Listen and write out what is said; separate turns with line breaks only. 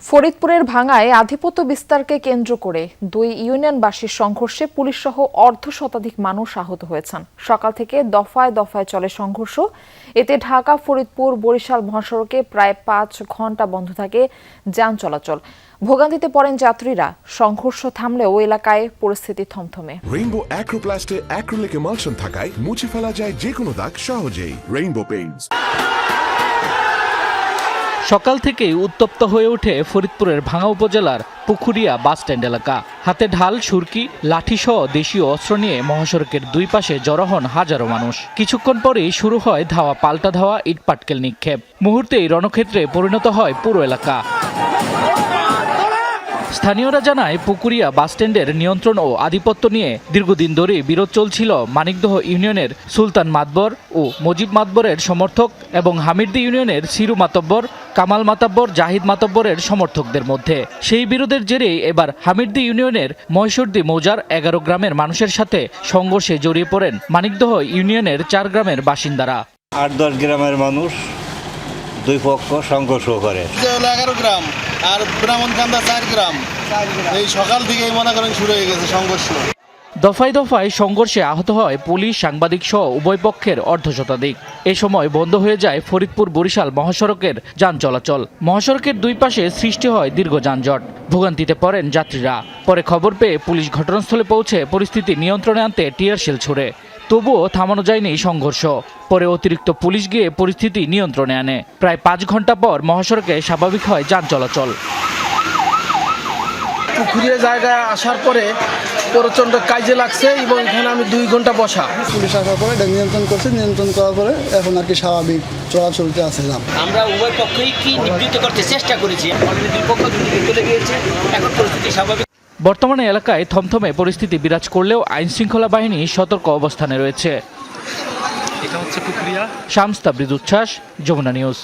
ফরিদপুরের ভাঙ্গায় আধিপত্য বিস্তারকে কেন্দ্র করে দুই ইউনিয়নবাসীর সংঘর্ষে পুলিশসহ অর্ধশতাধিক মানুষ আহত হয়েছেন। সকাল থেকে দফায় দফায় চলে সংঘর্ষ। এতে ঢাকা ফরিদপুর বরিশাল মহাসড়কে প্রায় ৫ ঘন্টা বন্ধ থাকে যান চলাচল। ভোগান্তিতে পড়েন যাত্রীরা। সংঘর্ষ থামলেও এলাকায় পরিস্থিতি থমথমে।
রেইনবো অ্যাক্রোপ্লাস্টে অ্যাক্রিলিক এমালশন থাকায় মুছে ফেলা যায় যে কোনো দাগ সহজেই। Rainbow Paints.
সকাল থেকেই উত্তপ্ত হয়ে ওঠে ফরিদপুরের ভাঙ্গা উপজেলার পুকুরিয়া বাসস্ট্যান্ড এলাকা। হাতে ঢাল, ছুরকি, লাঠিসহ দেশীয় অস্ত্র নিয়ে মহাসড়কের দুই পাশে জড়ো হন হাজারো মানুষ। কিছুক্ষণ পরেই শুরু হয় ধাওয়া পাল্টা ধাওয়া, ইটপাটকেল নিক্ষেপ। মুহূর্তেই রণক্ষেত্রে পরিণত হয় পুরো এলাকা। স্থানীয়রা জানায়, পুকুরিয়া বাসস্ট্যান্ডের নিয়ন্ত্রণ ও আধিপত্য নিয়ে দীর্ঘদিন ধরে বিরোধ চলছিল মানিকদহ ইউনিয়নের সুলতান মাতব্বর ও মজিব মাতব্বরের সমর্থক এবং হামিরদি ইউনিয়নের সিরু মাতব্বর, কামাল মাতব্বর, জাহিদ মাতব্বরের সমর্থকদের মধ্যে। সেই বিরোধের জেরেই এবার হামিরদি ইউনিয়নের মহেশরদি মৌজার ১১ গ্রামের মানুষের সাথে সংঘর্ষে জড়িয়ে পড়েন মানিকদহ ইউনিয়নের ৪ গ্রামের বাসিন্দারা।
৮-১০ গ্রামের মানুষ দুই পক্ষ সংঘর্ষ করে।
11 গ্রাম আর ব্রাহ্মণকান্দা 4 গ্রাম। এই সকাল থেকেই মনে করেন শুরু হয়ে গেছে সংঘর্ষ।
দফায় দফায় সংঘর্ষে আহত হয় পুলিশ, সাংবাদিক সহ উভয় পক্ষের অর্ধশতাধিক। এ সময় বন্ধ হয়ে যায় ফরিদপুর বরিশাল মহাসড়কের যান চলাচল। মহাসড়কের দুই পাশে সৃষ্টি হয় দীর্ঘ যানজট। ভোগান্তিতে পড়েন যাত্রীরা। পরে খবর পেয়ে পুলিশ ঘটনাস্থলে পৌঁছে পরিস্থিতি নিয়ন্ত্রণে আনতে টিয়ারশেল ছোড়ে। তবুও থামানো যায়নি সংঘর্ষ। পরে অতিরিক্ত পুলিশ গিয়ে পরিস্থিতি নিয়ন্ত্রণে আনে। প্রায় ৫ ঘন্টা পর মহাসড়কে স্বাভাবিক হয় যান চলাচল।
পুকুরিয়া জায়গায় আসার পরে প্রচণ্ড কাজে লাগছে এবং এখানে আমি 2 ঘন্টা বসা।
পুলিশ আসার পরে এটা নিয়ন্ত্রণ করছে, নিয়ন্ত্রণ করার পরে এখন আর কি স্বাভাবিক চলাচলতে আসলাম।
আমরা উভয় পক্ষই কি নিবৃত্ত করতে চেষ্টা করেছি। অলরেডি দুই পক্ষ দুদিকে চলে গিয়েছে, এখন পরিস্থিতি স্বাভাবিক।
বর্তমানে এলাকায় থমথমে পরিস্থিতি বিরাজ করলেও আইন শৃঙ্খলা বাহিনী সতর্ক অবস্থানে রয়েছে। শামস তাবরিজ উচ্ছ্বাস, যমুনা নিউজ।